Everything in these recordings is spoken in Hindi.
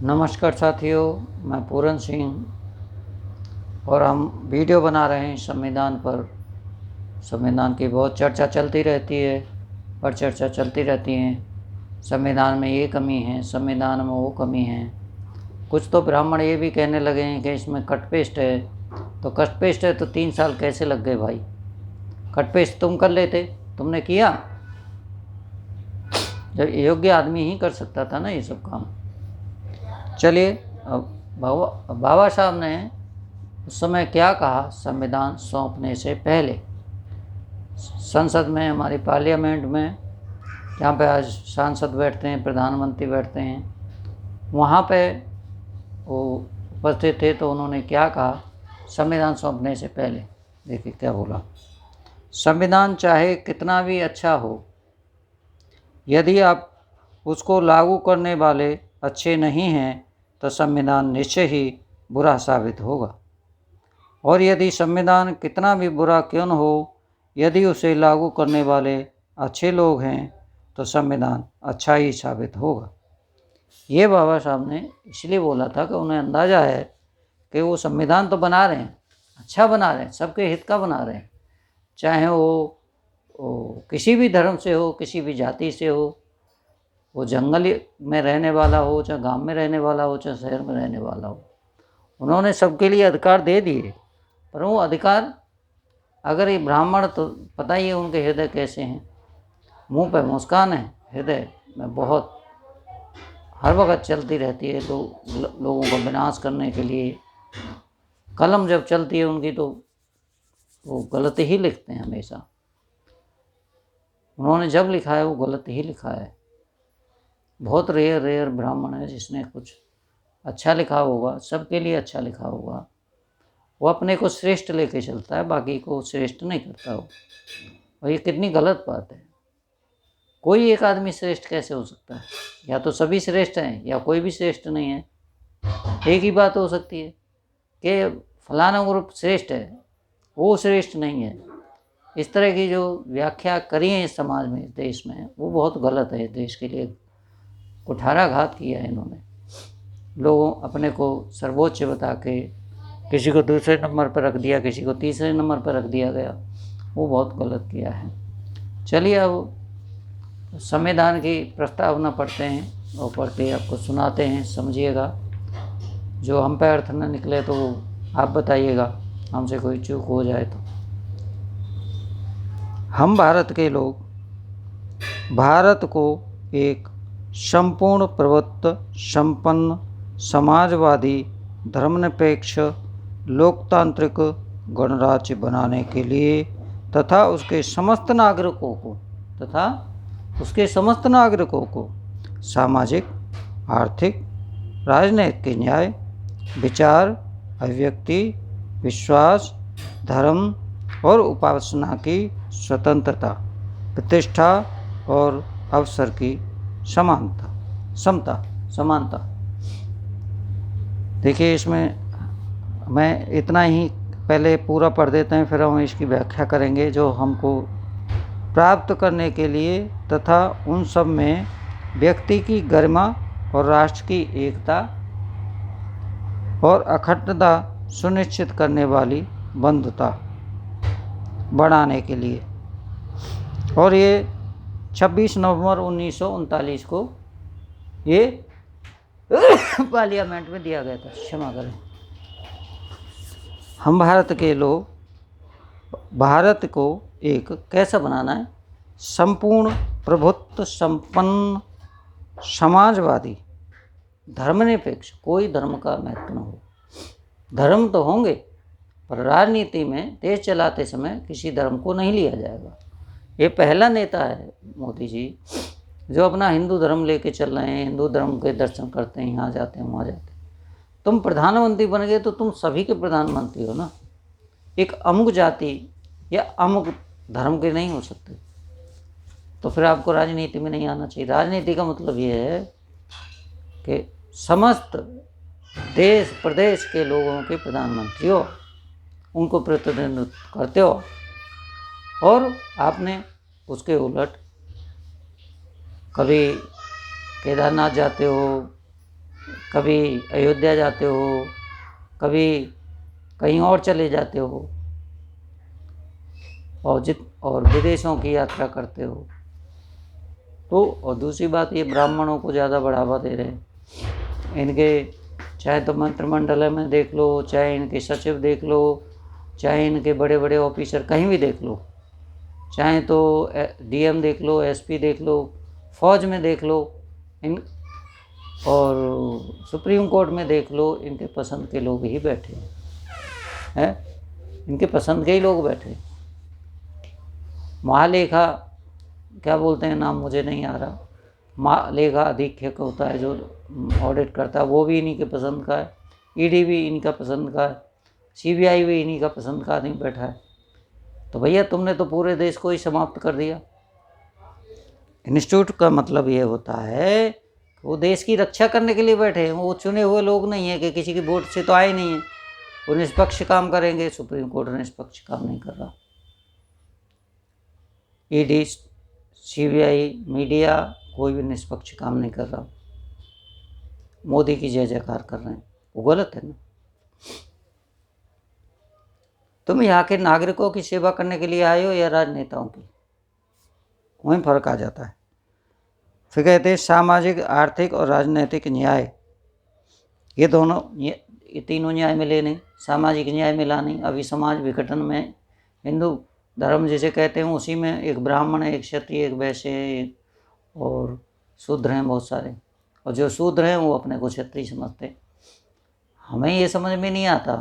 नमस्कार साथियों, मैं पूरन सिंह और हम वीडियो बना रहे हैं संविधान पर। संविधान की बहुत चर्चा चलती रहती है, पर चर्चा चलती रहती है। संविधान में ये कमी है, संविधान में वो कमी है। कुछ तो ब्राह्मण ये भी कहने लगे हैं कि इसमें कट पेस्ट है। तो कट पेस्ट है तो 3 साल कैसे लग गए भाई? कट पेस्ट तुम कर लेते, तुमने किया? जब योग्य आदमी ही कर सकता था ना ये सब काम। चलिए, अब बाबा साहब ने उस समय क्या कहा संविधान सौंपने से पहले? संसद में, हमारी पार्लियामेंट में, जहाँ पे आज सांसद बैठते हैं, प्रधानमंत्री बैठते हैं, वहाँ पे वो उपस्थित थे। तो उन्होंने क्या कहा संविधान सौंपने से पहले? देखिए क्या बोला। संविधान चाहे कितना भी अच्छा हो, यदि आप उसको लागू करने वाले अच्छे नहीं हैं तो संविधान निश्चय ही बुरा साबित होगा। और यदि संविधान कितना भी बुरा क्यों न हो, यदि उसे लागू करने वाले अच्छे लोग हैं तो संविधान अच्छा ही साबित होगा। ये बाबा साहब ने इसलिए बोला था कि उन्हें अंदाज़ा है कि वो संविधान तो बना रहे हैं, अच्छा बना रहे हैं, सबके हित का बना रहे हैं। चाहे वो किसी भी धर्म से हो, किसी भी जाति से हो, वो जंगल में रहने वाला हो, चाहे गांव में रहने वाला हो, चाहे शहर में रहने वाला हो, उन्होंने सबके लिए अधिकार दे दिए। पर वो अधिकार, अगर ये ब्राह्मण, तो पता ही है उनके हृदय कैसे हैं। मुंह पे मुस्कान है, हृदय में बहुत हर वक्त चलती रहती है लोगों को विनाश करने के लिए। कलम जब चलती है उनकी तो वो गलत ही लिखते हैं हमेशा। उन्होंने जब लिखा है वो गलत ही लिखा है। बहुत रेयर ब्राह्मण है जिसने कुछ अच्छा लिखा होगा, सबके लिए अच्छा लिखा होगा। वो अपने को श्रेष्ठ लेके चलता है, बाकी को श्रेष्ठ नहीं करता हो। और ये कितनी गलत बात है। कोई एक आदमी श्रेष्ठ कैसे हो सकता है? या तो सभी श्रेष्ठ हैं या कोई भी श्रेष्ठ नहीं है। एक ही बात हो सकती है कि फलाना ग्रुप श्रेष्ठ है, वो श्रेष्ठ नहीं है। इस तरह की जो व्याख्या करी है इस समाज में, इस देश में, वो बहुत गलत है। देश के लिए कुठाराघात किया है इन्होंने। लोगों अपने को सर्वोच्च बता के किसी को दूसरे नंबर पर रख दिया, किसी को तीसरे नंबर पर रख दिया गया। वो बहुत गलत किया है। चलिए, अब संविधान की प्रस्तावना पढ़ते हैं और पढ़ के आपको सुनाते हैं, समझिएगा। जो हम पे अर्थ न निकले तो आप बताइएगा, हमसे कोई चूक हो जाए तो। हम भारत के लोग भारत को एक संपूर्ण प्रभुत्व संपन्न समाजवादी धर्मनिरपेक्ष लोकतांत्रिक गणराज्य बनाने के लिए तथा उसके समस्त नागरिकों को सामाजिक, आर्थिक, राजनीतिक न्याय, विचार, अभिव्यक्ति, विश्वास, धर्म और उपासना की स्वतंत्रता, प्रतिष्ठा और अवसर की समानता। देखिए, इसमें मैं इतना ही पहले पूरा पढ़ देते हैं, फिर हम इसकी व्याख्या करेंगे। जो हमको प्राप्त करने के लिए तथा उन सब में व्यक्ति की गरिमा और राष्ट्र की एकता और अखंडता सुनिश्चित करने वाली बंधुता बढ़ाने के लिए। और ये 26 नवंबर 1939 को ये पार्लियामेंट में दिया गया था। क्षमा करें। हम भारत के लोग भारत को एक कैसा बनाना है? संपूर्ण प्रभुत्व संपन्न समाजवादी धर्मनिरपेक्ष, कोई धर्म का महत्व न हो। धर्म तो होंगे, पर राजनीति में देश चलाते समय किसी धर्म को नहीं लिया जाएगा। ये पहला नेता है मोदी जी जो अपना हिंदू धर्म लेके चल रहे हैं। हिंदू धर्म के दर्शन करते हैं, यहाँ जाते हैं, वहाँ जाते हैं। तुम प्रधानमंत्री बन गए तो तुम सभी के प्रधानमंत्री हो ना। एक अमुक जाति या अमुक धर्म के नहीं हो सकते। तो फिर आपको राजनीति में नहीं आना चाहिए। राजनीति का मतलब ये है कि समस्त देश प्रदेश के लोगों के प्रधानमंत्री हो, उनको प्रतिनिधित्व करते हो। और आपने उसके उलट कभी केदारनाथ जाते हो, कभी अयोध्या जाते हो, कभी कहीं और चले जाते हो, और विदेशों की यात्रा करते हो। तो और दूसरी बात, ये ब्राह्मणों को ज़्यादा बढ़ावा दे रहे हैं। इनके चाहे तो मंत्रिमंडल में देख लो, चाहे इनके सचिव देख लो, चाहे इनके बड़े बड़े ऑफिसर कहीं भी देख लो, चाहे तो डीएम देख लो, एसपी देख लो, फौज में देख लो, इन और सुप्रीम कोर्ट में देख लो, इनके पसंद के लोग ही बैठे हैं, इनके पसंद के ही लोग बैठे। महालेखा, क्या बोलते हैं नाम मुझे नहीं आ रहा, महालेखा अधीक्षक होता है जो ऑडिट करता है, वो भी इन्हीं के पसंद का है। ईडी भी इनका पसंद का है, सीबीआई भी इन्हीं का पसंद का आदमी बैठा है। तो भैया तुमने तो पूरे देश को ही समाप्त कर दिया। इंस्टीट्यूट का मतलब ये होता है कि वो देश की रक्षा करने के लिए बैठे हैं, वो चुने हुए लोग नहीं है कि किसी की वोट से तो आए नहीं है, वो निष्पक्ष काम करेंगे। सुप्रीम कोर्ट निष्पक्ष काम नहीं कर रहा, ईडी, सीबीआई, मीडिया, कोई भी निष्पक्ष काम नहीं कर रहा, मोदी की जय जयकार कर रहे हैं। वो गलत है ना। तुम यहाँ के नागरिकों की सेवा करने के लिए आए हो या राजनेताओं की, वहीं फर्क आ जाता है। फिर कहते हैं सामाजिक, आर्थिक और राजनीतिक न्याय, ये दोनों, ये तीनों न्याय मिले नहीं। सामाजिक न्याय मिला नहीं। अभी समाज विघटन में हिंदू धर्म जिसे कहते हैं उसी में एक ब्राह्मण है, एक क्षत्रिय, एक वैश्य है, और शूद्र हैं बहुत सारे, और जो शूद्र हैं वो अपने को क्षत्रिय समझते। हमें ये समझ में नहीं आता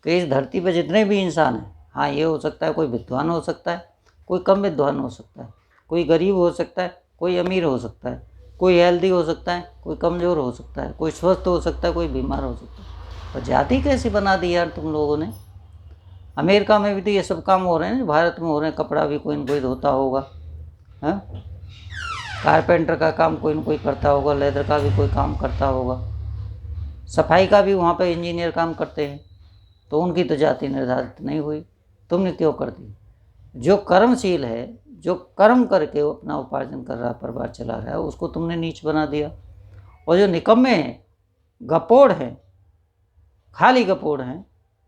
कि इस धरती पर जितने भी इंसान हैं, हाँ ये हो सकता है कोई विद्वान हो सकता है, कोई कम विद्वान हो सकता है, कोई गरीब हो सकता है, कोई अमीर हो सकता है, कोई हेल्दी हो सकता है, कोई कमज़ोर हो सकता है, कोई स्वस्थ हो सकता है, कोई बीमार हो सकता है। और जाति कैसी बना दी यार तुम लोगों ने। अमेरिका में भी तो ये सब काम हो रहे हैं, भारत में हो रहे हैं। कपड़ा भी कोई न कोई धोता होगा, हाँ, कारपेंटर का काम कोई न कोई करता होगा, लेदर का भी कोई काम करता होगा, सफाई का भी वहाँ पे इंजीनियर काम करते हैं। तो उनकी तो जाति निर्धारित नहीं हुई, तुमने क्यों कर दी। जो कर्मशील है, जो कर्म करके वो अपना उपार्जन कर रहा है, परिवार चला रहा है, उसको तुमने नीच बना दिया। और जो निकम्मे हैं, गपोड़ हैं, खाली गपोड़ हैं,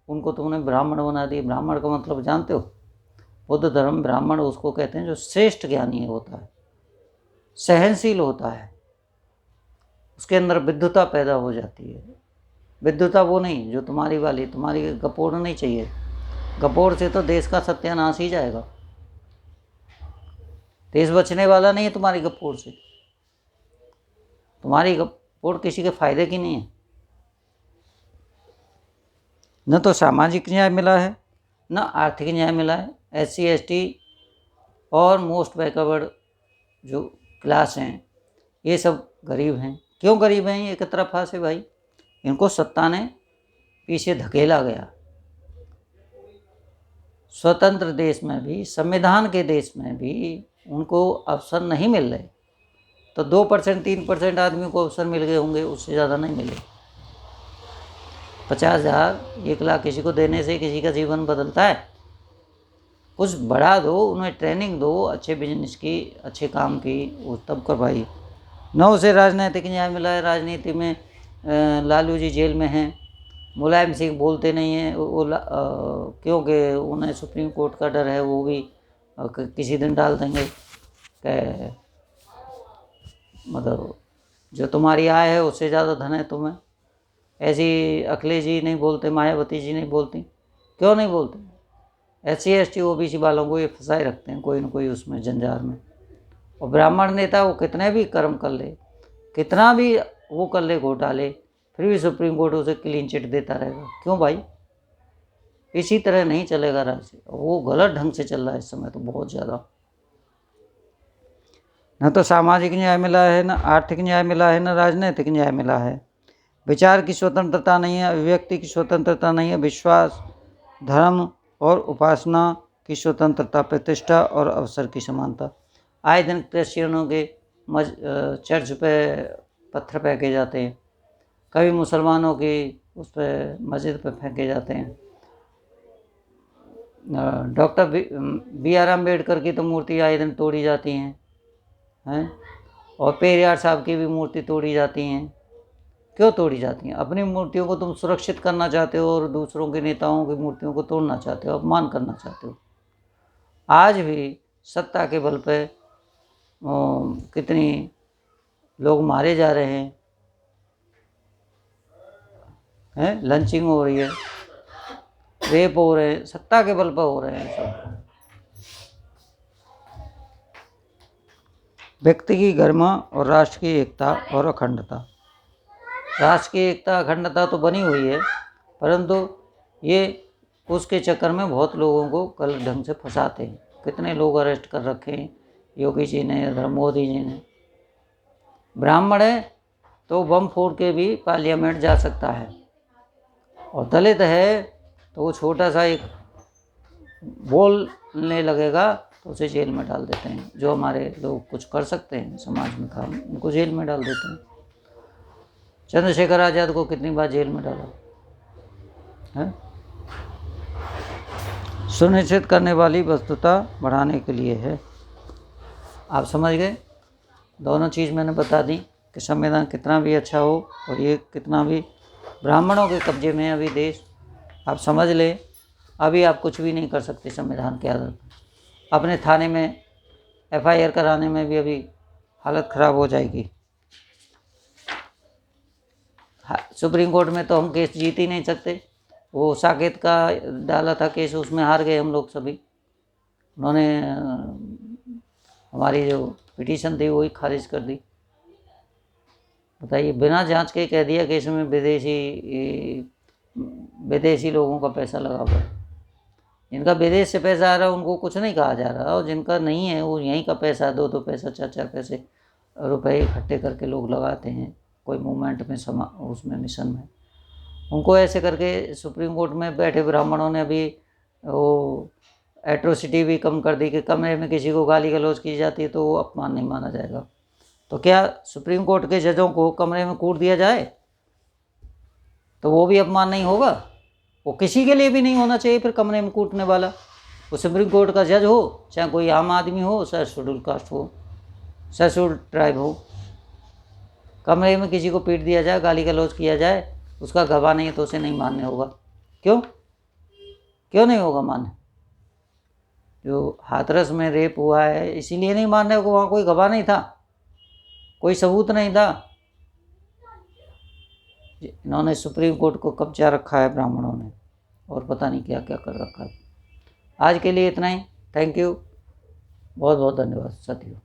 उनको तुमने ब्राह्मण बना दिया। ब्राह्मण का मतलब जानते हो, बुद्ध धर्म ब्राह्मण उसको कहते हैं जो श्रेष्ठ ज्ञानी होता है, सहनशील होता है, उसके अंदर विद्वता पैदा हो जाती है। विद्वता वो नहीं जो तुम्हारी वाली, तुम्हारी गपोड़ नहीं चाहिए। गपोड़ से तो देश का सत्यानाश ही जाएगा। देश बचने वाला नहीं है तुम्हारी गपोड़ से। तुम्हारी गपोड़ किसी के फायदे की नहीं है। न तो सामाजिक न्याय मिला है, न आर्थिक न्याय मिला है। SC ST और मोस्ट बैकवर्ड जो क्लास हैं, ये सब गरीब हैं। क्यों गरीब हैं? ये एक तरफा से भाई इनको सत्ता ने पीछे धकेला गया। स्वतंत्र देश में भी, संविधान के देश में भी उनको अवसर नहीं मिल रहे। तो 2% 3% आदमी को अवसर मिल गए होंगे, उससे ज़्यादा नहीं मिले। 50,000 1 लाख किसी को देने से किसी का जीवन बदलता है? कुछ बढ़ा दो, उन्हें ट्रेनिंग दो अच्छे बिजनेस की, अच्छे काम की, वो तब कर भाई। न उसे राजनीतिक न्याय मिला है। राजनीति में लालू जी जेल में हैं, मुलायम सिंह बोलते नहीं हैं वो क्योंकि उन्हें सुप्रीम कोर्ट का डर है। वो भी किसी दिन डाल देंगे कि मतलब जो तुम्हारी आय है उससे ज़्यादा धन है तुम्हें। ऐसी अखिलेश जी नहीं बोलते, मायावती जी नहीं बोलती। क्यों नहीं बोलते? SC ST OBC वालों को ये फंसाए रखते हैं कोई ना कोई उसमें जंजार में। और ब्राह्मण नेता वो कितने भी कर्म कर ले, कितना भी वो कर ले घोटाले, फिर भी सुप्रीम कोर्ट उसे क्लीन चिट देता रहेगा। क्यों भाई? इसी तरह नहीं चलेगा राज्य। वो गलत ढंग से चल रहा है इस समय तो बहुत ज़्यादा। न तो सामाजिक न्याय मिला है, न आर्थिक न्याय मिला है, न राजनीतिक न्याय मिला है। विचार की स्वतंत्रता नहीं है, अभिव्यक्ति की स्वतंत्रता नहीं है, विश्वास, धर्म और उपासना की स्वतंत्रता, प्रतिष्ठा और अवसर की समानता। आए दिन क्रिश्चियनों के चर्च पे पत्थर फेंके जाते हैं, कभी मुसलमानों की उस पर मस्जिद पे फेंके जाते हैं। डॉक्टर BR अम्बेडकर की तो मूर्ति आए दिन तोड़ी जाती हैं, और पेरियार साहब की भी मूर्ति तोड़ी जाती हैं। क्यों तोड़ी जाती हैं? अपनी मूर्तियों को तुम सुरक्षित करना चाहते हो और दूसरों के नेताओं की मूर्तियों को तोड़ना चाहते हो, अपमान करना चाहते हो। आज भी सत्ता के बल पे कितनी लोग मारे जा रहे हैं, लंचिंग हो रही है, रेप हो रहे हैं, सत्ता के बल पर हो रहे हैं सब। व्यक्ति की गरिमा और राष्ट्र की एकता और अखंडता। राष्ट्र की एकता अखंडता तो बनी हुई है, परंतु ये उसके चक्कर में बहुत लोगों को गलत ढंग से फंसाते हैं। कितने लोग अरेस्ट कर रखे हैं योगी जी ने, मोदी जी ने। ब्राह्मण है तो बम फोड़ के भी पार्लियामेंट जा सकता है, और दलित है तो वो छोटा सा एक बोलने लगेगा तो उसे जेल में डाल देते हैं। जो हमारे लोग कुछ कर सकते हैं समाज में काम, उनको जेल में डाल देते हैं। चंद्रशेखर आज़ाद को कितनी बार जेल में डाला है? सुनिश्चित करने वाली वस्तुता बढ़ाने के लिए है। आप समझ गए? दोनों चीज़ मैंने बता दी कि संविधान कितना भी अच्छा हो और ये कितना भी ब्राह्मणों के कब्जे में है अभी देश। आप समझ ले, अभी आप कुछ भी नहीं कर सकते संविधान के आधार पर। अपने थाने में FIR कराने में भी अभी हालत ख़राब हो जाएगी। सुप्रीम कोर्ट में तो हम केस जीत ही नहीं सकते। वो साकेत का डाला था केस, उसमें हार गए हम लोग सभी। उन्होंने हमारी जो पिटीशन थी वही खारिज कर दी। बताइए, बिना जांच के कह दिया कि इसमें विदेशी लोगों का पैसा लगा हुआ है। जिनका विदेश से पैसा आ रहा है उनको कुछ नहीं कहा जा रहा, और जिनका नहीं है वो यहीं का पैसा, 2-2 पैसा 4-4 पैसे रुपए इकट्ठे करके लोग लगाते हैं कोई मूवमेंट में, उसमें मिशन में, उनको ऐसे करके सुप्रीम कोर्ट में बैठे ब्राह्मणों ने अभी वो एट्रोसिटी भी कम कर दी कि कमरे में किसी को गाली गलौज की जाती है तो वो अपमान नहीं माना जाएगा। तो क्या सुप्रीम कोर्ट के जजों को कमरे में कूट दिया जाए तो वो भी अपमान नहीं होगा? वो किसी के लिए भी नहीं होना चाहिए फिर कमरे में कूटने वाला। वो सुप्रीम कोर्ट का जज हो, चाहे कोई आम आदमी हो, चाहे शेड्यूल कास्ट हो, चाहे शेड्यूल ट्राइब हो, कमरे में किसी को पीट दिया जाए, गाली गलौज किया जाए, उसका गवाह नहीं है तो उसे नहीं मान्य होगा। क्यों नहीं होगा मान्य? जो हाथरस में रेप हुआ है इसीलिए नहीं मान्य होगा, वहाँ कोई गवाह नहीं था, कोई सबूत नहीं था। इन्होंने सुप्रीम कोर्ट को कब्जा रखा है ब्राह्मणों ने, और पता नहीं क्या क्या कर रखा है। आज के लिए इतना ही। थैंक यू, बहुत बहुत धन्यवाद साथियों।